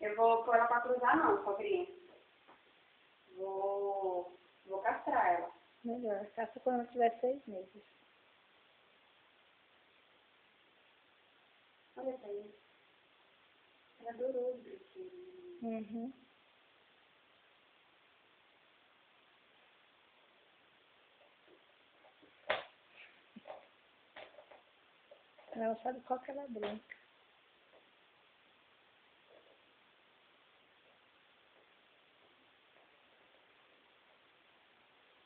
Eu vou pôr ela pra cruzar não, sobrinha. Vou castrar ela. Melhor, caça quando ela tiver 6 meses. Olha pra isso. Ela adorou o brinquedo. Uhum. Ela sabe qual que ela brinca.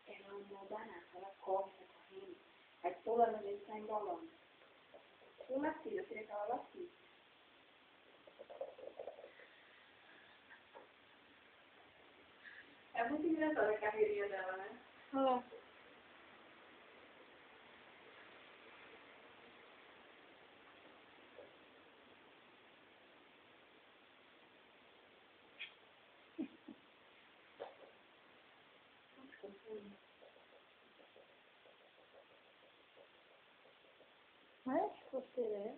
Ela não danada, ela corre, tá correndo. Aí toda a gente tá embolando. Eu nasci, eu queria que ela nascesse. É muito engraçada a carreirinha dela, né? Ó. Mas você é.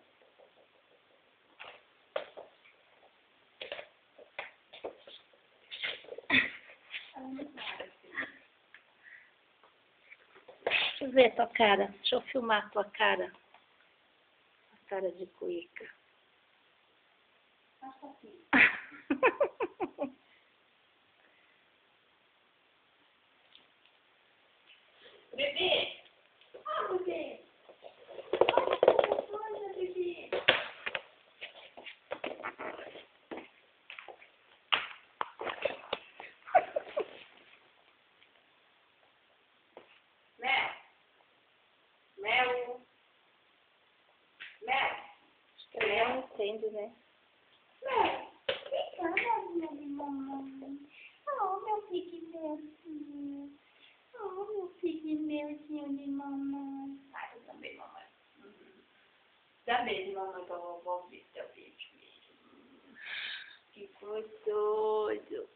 Deixa eu ver tua cara. Deixa eu filmar a tua cara. A cara de cuíca. Acho assim. Bebê! Ah, bebê! Olha, bebê! Mel! Mel! Mel! Acho que ela não entende, né? Mel! Vem cá, minha de mamãe. Oh, meu pigmeuzinho. Oh, meu pigmeuzinho de mamãe. Ah, eu também, mamãe. Dá beijo, mamãe, que eu vou ouvir teu vídeo. Que gostoso.